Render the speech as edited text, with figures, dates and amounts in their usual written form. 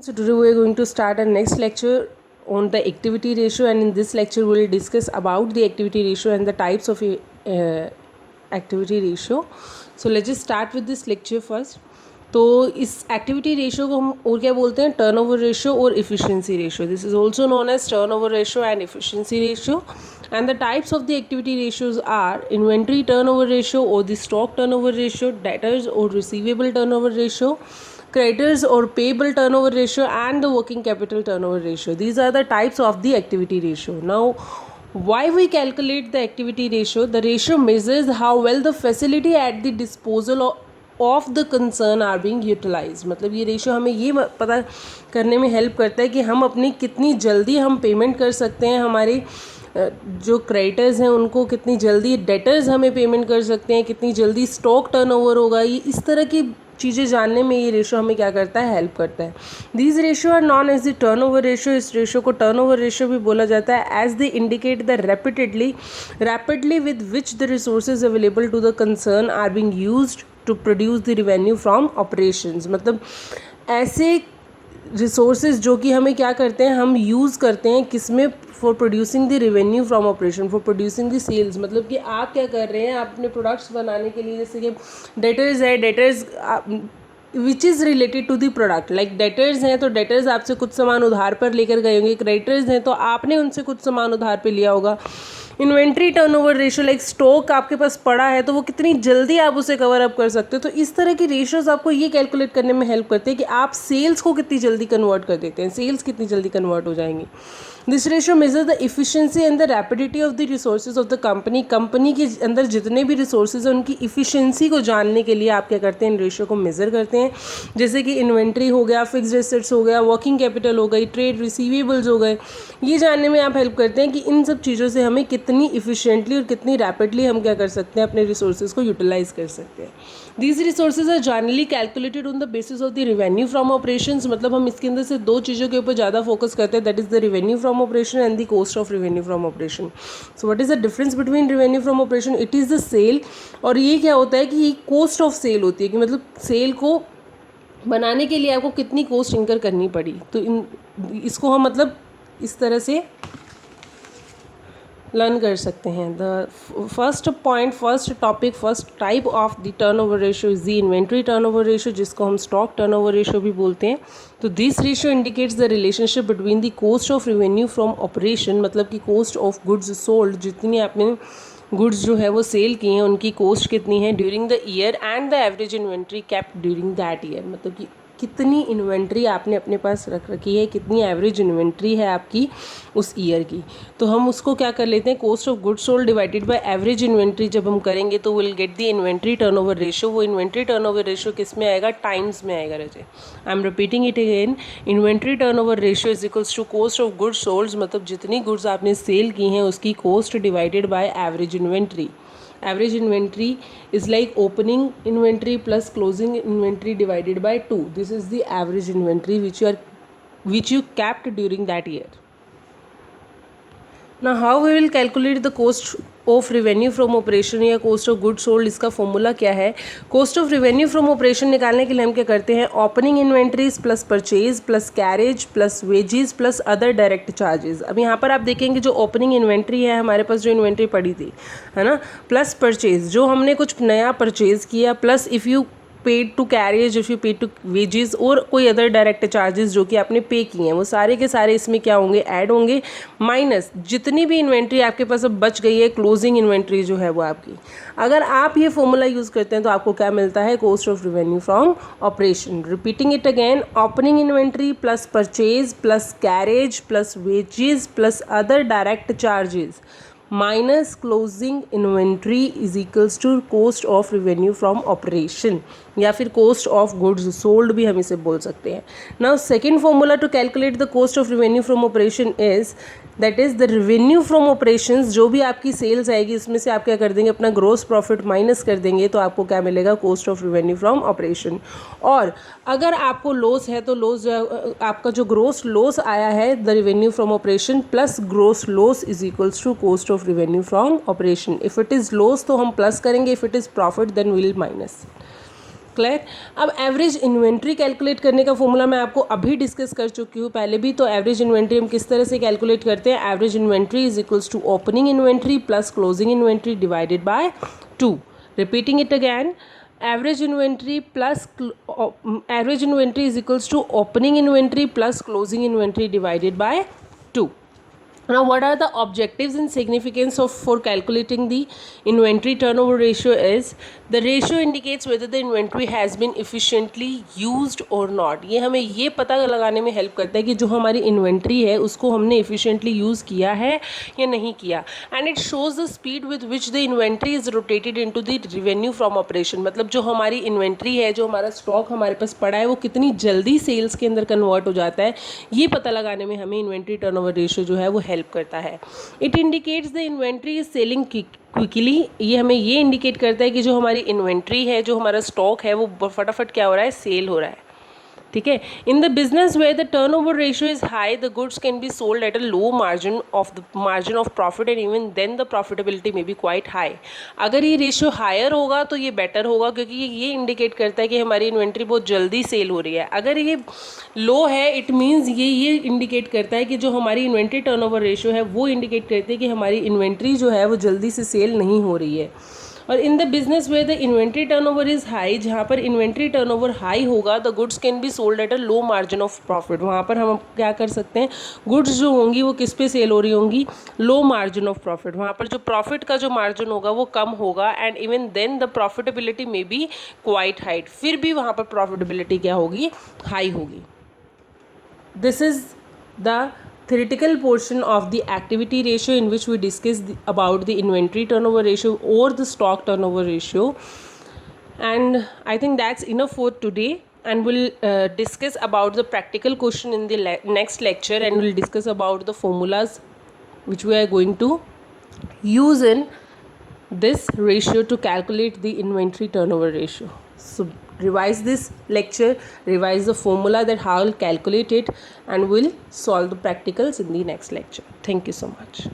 So today we are going to start our next lecture on the activity ratio, and in this lecture we will discuss about the activity ratio and the types of activity ratio. So let's just start with this lecture first. तो इस activity ratio को हम और क्या बोलते हैं, turnover ratio और efficiency ratio. This is also known as turnover ratio and efficiency ratio. And the types of the activity ratios are inventory turnover ratio or the stock turnover ratio, debtors or receivable turnover ratio, creditors or payable turnover ratio, and the working capital turnover ratio. These are the types of the activity ratio. Now, why we calculate the activity ratio? The ratio measures how well the facility at the disposal of the concern are being utilized. मतलब ये ratio हमें ये पता करने में help करता है कि हम अपनी कितनी जल्दी हम पेमेंट कर सकते हैं, हमारे जो क्रेडिटर्स हैं उनको कितनी जल्दी डेटर्स हमें पेमेंट कर सकते हैं, कितनी जल्दी स्टॉक टर्नओवर होगा. ये इस तरह की चीज़ें जानने में ये रेशियो हमें क्या करता है, हेल्प करता है. These ratio are known as the turnover ratio. इस रेशियो को टर्नओवर रेशियो भी बोला जाता है, as they indicate the rapidly with which the resources available to the concern are being used to produce the revenue from operations. मतलब ऐसे resources जो कि हमें क्या करते हैं, हम यूज़ करते हैं किस में, for producing the revenue from operation, for producing the sales. मतलब कि आप क्या कर रहे हैं, आप अपने प्रोडक्ट्स बनाने के लिए, जैसे कि डेटर्स है, debtors which is related to the product. Like debtors हैं तो डेटर्स आपसे कुछ सामान उधार पर लेकर गए होंगे, क्रेडिटर्स हैं तो आपने उनसे कुछ सामान उधार पे लिया होगा. Inventory turnover ratio, like stock आपके पास पड़ा है तो वो कितनी जल्दी आप उसे कवर अप कर सकते हो. तो इस तरह की रेशियोज आपको ये कैलकुलेट करने में हेल्प करते हैं कि आप सेल्स को कितनी जल्दी कन्वर्ट कर देते हैं, सेल्स कितनी जल्दी कन्वर्ट हो जाएंगी. This ratio measure the efficiency and the rapidity of the resources of the company. Company के अंदर जितने भी रिसोर्सेज हैं उनकी इफिशिएंसी को जानने के लिए आप क्या करते हैं, इन रेशियो को मेज़र करते हैं. जैसे कि इन्वेंट्री हो गया, फिक्स्ड एसेट्स हो गया, वर्किंग कैपिटल हो गई, ट्रेड रिसीवेबल्स हो गए. ये जानने में आप हेल्प करते हैं कि इन सब चीज़ों से हमें कितनी इफिशिएंटली और कितनी रैपिडली हम क्या कर सकते हैं, अपने रिसोर्सेज को यूटिलाइज कर सकते हैं. These resources are generally calculated on the basis of the revenue from operations. मतलब हम इसके अंदर से दो चीज़ों के ऊपर ज़्यादा फोकस करते हैं, that is the revenue from operation and the cost of revenue from operation. So what is the difference between revenue from operation? It is the sale. और ये क्या होता है कि ये कॉस्ट ऑफ सेल होती है, कि मतलब सेल को बनाने के लिए आपको कितनी कॉस्ट इनकर करनी पड़ी. तो इसको हम मतलब इस तरह से लर्न कर सकते हैं. The first point, first topic, first type of the turnover ratio is the inventory turnover ratio, जिसको हम स्टॉक टर्नओवर रेशियो भी बोलते हैं. तो this ratio indicates the relationship between the cost of revenue from operation, मतलब कि cost of goods sold, जितनी आपने गुड्स जो है वो सेल किए हैं उनकी कॉस्ट कितनी है during the year, and the average inventory kept during that year. मतलब कि कितनी इन्वेंट्री आपने अपने पास रख रखी है, कितनी एवरेज इन्वेंट्री है आपकी उस ईयर की. तो हम उसको क्या कर लेते हैं, cost of goods sold divided by average inventory जब हम करेंगे तो will get the inventory turnover ratio. वो इन्वेंट्री टर्नओवर रेशियो किस में आएगा, टाइम्स में आएगा. रहे I am repeating it again, inventory turnover ratio is equals to cost of goods sold, मतलब जितनी गुड्स आपने सेल की हैं उसकी cost divided by average inventory. Average inventory is like opening inventory plus closing inventory divided by 2. This is the average inventory which you kept during that year. Now how we will calculate the cost of revenue from operation या cost of goods sold, इसका formula क्या है. cost of revenue from operation निकालने के लिए हम क्या करते हैं, opening inventories plus purchase plus carriage plus wages plus other direct charges. अब यहाँ पर आप देखेंगे जो opening inventory है, हमारे पास जो inventory पड़ी थी, है ना, plus purchase जो हमने कुछ नया परचेज किया, plus if you paid to carriage, if you paid to wages, और कोई अदर डायरेक्ट चार्जेस जो कि आपने पे किए हैं, वो सारे के सारे इसमें क्या होंगे, ऐड होंगे, माइनस जितनी भी इन्वेंट्री आपके पास अब बच गई है, क्लोजिंग इन्वेंट्री जो है वो आपकी. अगर आप ये फॉर्मूला यूज़ करते हैं तो आपको क्या मिलता है, cost of revenue from operation. Repeating it again, opening inventory plus purchase plus carriage plus wages plus other direct charges minus closing inventory is equals to cost of revenue from operation, या फिर cost of goods sold भी हम इसे बोल सकते हैं. Now second formula to calculate the cost of revenue from operation is, that is the revenue from operations. जो भी आपकी सेल्स आएगी उसमें से आप क्या कर देंगे, अपना ग्रोस प्रॉफिट माइनस कर देंगे, तो आपको क्या मिलेगा, cost of revenue from operation. और अगर आपको लॉस है तो लॉस आपका जो ग्रोस लॉस आया है, the revenue from operation plus gross loss is equals to cost of revenue from operation. If it is loss तो हम प्लस करेंगे, if it is profit then will minus. Clear. अब average inventory calculate करने का formula मैं आपको अभी discuss कर चुकी हूँ पहले भी। तो एवरेज इन्वेंट्री हम किस तरह से कैलकुलेट करते हैं, average inventory is equals to opening inventory plus closing inventory divided by 2। Repeating it again, average inventory plus average inventory is equals to opening inventory plus closing inventory divided by 2. Now what are the objectives and significance of for calculating the inventory turnover ratio is the ratio indicates whether the inventory has been efficiently used or not। ये हमें ये पता लगाने में help करता है कि जो हमारी इन्वेंट्री है उसको हमने efficiently यूज़ किया है या नहीं किया। And it shows the speed with which the inventory is rotated into the revenue from operation. मतलब जो हमारी इन्वेंट्री है, जो हमारा स्टॉक हमारे पास पड़ा है, वो कितनी जल्दी सेल्स के अंदर कन्वर्ट हो जाता है, ये पता लगाने में हमें इन्वेंट्री टर्नओवर रेशियो जो है वो हेल्प करता है। It indicates the inventory is selling quickly. ये हमें ये इंडिकेट करता है कि जो हमारी इन्वेंट्री है, जो हमारा स्टॉक है, वो फटाफट क्या हो रहा है, सेल हो रहा है। ठीक है। In the business way the turnover ratio is high the goods can be sold at a low margin of profit and even then the profitability may be quite high. अगर ये रेशियो हायर होगा तो ये better होगा, क्योंकि ये indicate करता है कि हमारी इन्वेंट्री बहुत जल्दी सेल हो रही है। अगर ये लो है इट मीन्स ये इंडिकेट करता है कि जो हमारी इन्वेंट्री टर्नओवर रेशियो है वो इंडिकेट करती है कि हमारी इन्वेंट्री जो है वो जल्दी से सेल नहीं हो रही है। और इन the business way the inventory turnover is high, जहाँ पर इन्वेंट्री टर्नओवर हाई होगा the goods can be sold at a low margin of profit. वहाँ पर हम क्या कर सकते हैं, गुड्स जो होंगी वो किस पे सेल हो रही होंगी, लो मार्जिन ऑफ प्रॉफिट। वहाँ पर जो प्रॉफिट का जो मार्जिन होगा वो कम होगा and even then the profitability may be quite high. फिर भी वहाँ पर प्रॉफिटेबिलिटी क्या होगी, हाई होगी। This is the theoretical portion of the activity ratio in which we discussed about the inventory turnover ratio or the stock turnover ratio, and I think that's enough for today, and we'll discuss about the practical question in the next lecture, and we'll discuss about the formulas which we are going to use in this ratio to calculate the inventory turnover ratio. So revise this lecture, revise the formula that how I'll calculate it, and we'll solve the practicals in the next lecture. Thank you so much.